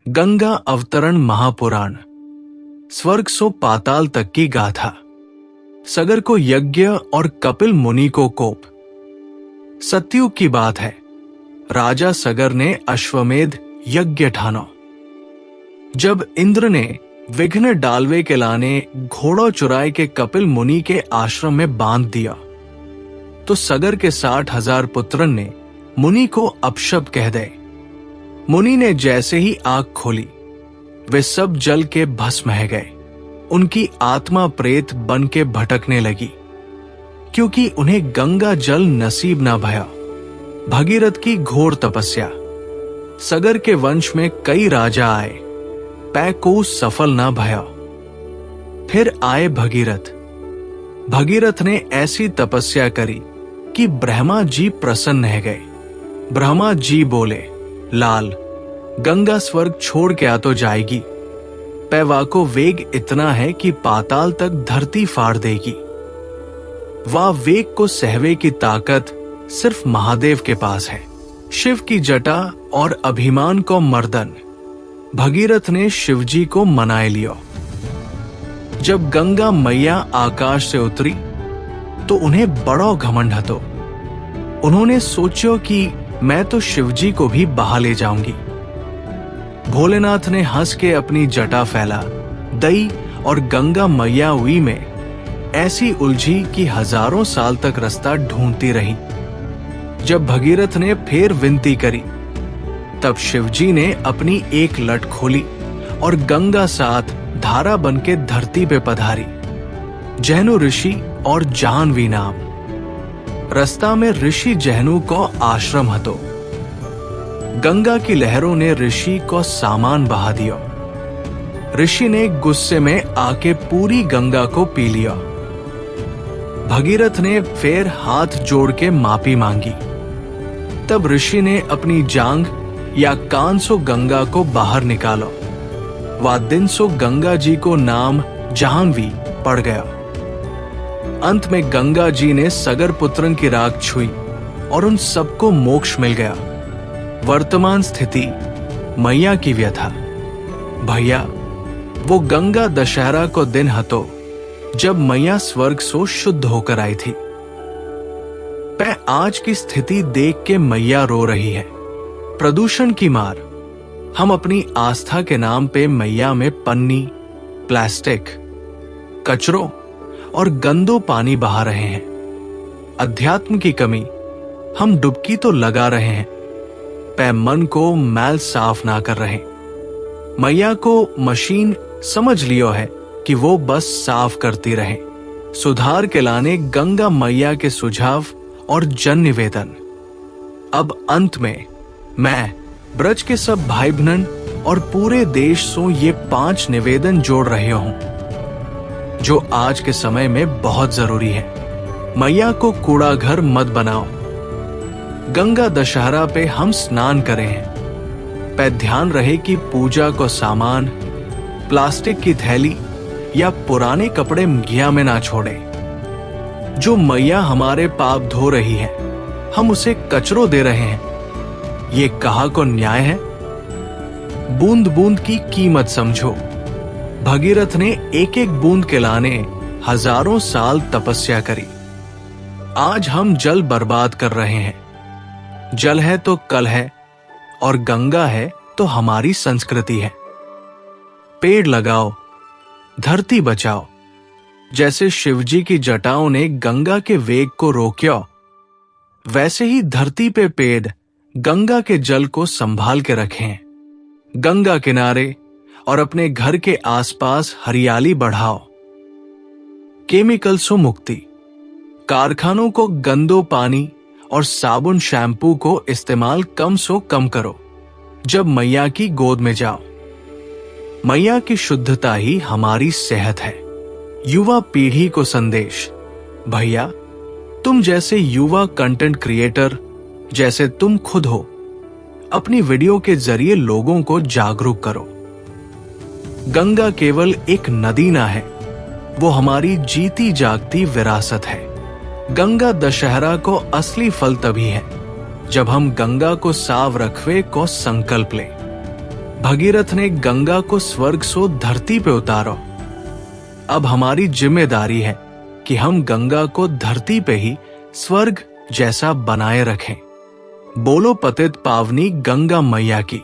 गंगा अवतरण महापुराण, स्वर्ग सो पाताल तक की गाथा। सगर को यज्ञ और कपिल मुनि को कोप। सत्युग की बात है, राजा सगर ने अश्वमेध यज्ञ ठाना। जब इंद्र ने विघ्न डालवे के लाने घोड़ों चुराए के कपिल मुनि के आश्रम में बांध दिया, तो सगर के 60,000 पुत्रन ने मुनि को अपशब्द कह दे। मुनि ने जैसे ही आंख खोली, वे सब जल के भस्म रह गए। उनकी आत्मा प्रेत बन के भटकने लगी, क्योंकि उन्हें गंगा जल नसीब ना भया। भगीरथ की घोर तपस्या। सगर के वंश में कई राजा आए, पै को सफल ना भया। फिर आए भगीरथ। भगीरथ ने ऐसी तपस्या करी कि ब्रह्मा जी प्रसन्न रह गए। ब्रह्मा जी बोले, लाल, गंगा स्वर्ग छोड़ के आ तो जाएगी। पैवा को वेग इतना है कि पाताल तक धरती फाड़ देगी। वह वेग को सहवे की ताकत सिर्फ महादेव के पास है। शिव की जटा और अभिमान को मर्दन। भगीरथ ने शिवजी को मनाए लिया। जब गंगा मैया आकाश से उतरी तो उन्हें बड़ो घमंड हतो। उन्होंने सोचो कि मैं तो शिवजी को भी बहा ले जाऊंगी। भोलेनाथ ने हंस के अपनी जटा फैला दई और गंगा मैया हुई में ऐसी उलझी कि हजारों साल तक रास्ता ढूंढती रही। जब भगीरथ ने फिर विनती करी, तब शिवजी ने अपनी एक लट खोली और गंगा साथ धारा बन के धरती पे पधारी। जहनु ऋषि और जाह्नवी नाम। रास्ता में ऋषि जहनु को आश्रम हतो। गंगा की लहरों ने ऋषि को सामान बहा दिया। ऋषि ने गुस्से में आके पूरी गंगा को पी लिया। भगीरथ ने फिर हाथ जोड़ के माफी मांगी। तब ऋषि ने अपनी जांघ या कान सो गंगा को बाहर निकाला। वह दिन सो गंगा जी को नाम जाह्नवी पड़ गया। अंत में गंगा जी ने सगर पुत्रन की राख छुई और उन सबको मोक्ष मिल गया। वर्तमान स्थिति मैया की व्यथा। भैया, वो गंगा दशहरा को दिन हतो जब मैया स्वर्ग सो शुद्ध होकर आई थी। पै आज की स्थिति देख के मैया रो रही है। प्रदूषण की मार। हम अपनी आस्था के नाम पे मैया में पन्नी, प्लास्टिक, कचरों और गंदो पानी बहा रहे हैं। अध्यात्म की कमी। हम डुबकी तो लगा रहे हैं, पै मन को मैल साफ ना कर रहे। मैया को मशीन समझ लियो है कि वो बस साफ करती रहे। सुधार के लाने गंगा मैया के सुझाव और जन निवेदन। अब अंत में मैं ब्रज के सब भाई बहन और पूरे देश सो ये 5 निवेदन जोड़ रहे हूं, जो आज के समय में बहुत जरूरी है। मैया को कूड़ा घर मत बनाओ। गंगा दशहरा पे हम स्नान करें हैं, पे ध्यान रहे कि पूजा को सामान प्लास्टिक की थैली या पुराने कपड़े घिया में ना छोड़े। जो मैया हमारे पाप धो रही है, हम उसे कचरो दे रहे हैं। ये कहा को न्याय है? बूंद बूंद की कीमत समझो। भगीरथ ने एक एक बूंद के लाने हजारों साल तपस्या करी। आज हम जल बर्बाद कर रहे हैं। जल है तो कल है, और गंगा है तो हमारी संस्कृति है। पेड़ लगाओ, धरती बचाओ। जैसे शिवजी की जटाओं ने गंगा के वेग को रोक्या, वैसे ही धरती पे पेड़ गंगा के जल को संभाल के रखें। गंगा किनारे और अपने घर के आसपास हरियाली बढ़ाओ। केमिकल से मुक्ति। कारखानों को गंदो पानी और साबुन शैम्पू को इस्तेमाल कम सो कम करो जब मैया की गोद में जाओ। मैया की शुद्धता ही हमारी सेहत है। युवा पीढ़ी को संदेश। भैया, तुम जैसे युवा कंटेंट क्रिएटर, जैसे तुम खुद हो, अपनी वीडियो के जरिए लोगों को जागरूक करो। गंगा केवल एक नदी ना है, वो हमारी जीती जागती विरासत है। गंगा दशहरा को असली फल तभी है जब हम गंगा को साफ रखवे को संकल्प ले। भगीरथ ने गंगा को स्वर्ग से धरती पे उतारो। अब हमारी जिम्मेदारी है कि हम गंगा को धरती पे ही स्वर्ग जैसा बनाए रखें। बोलो पतित पावनी गंगा मैया की।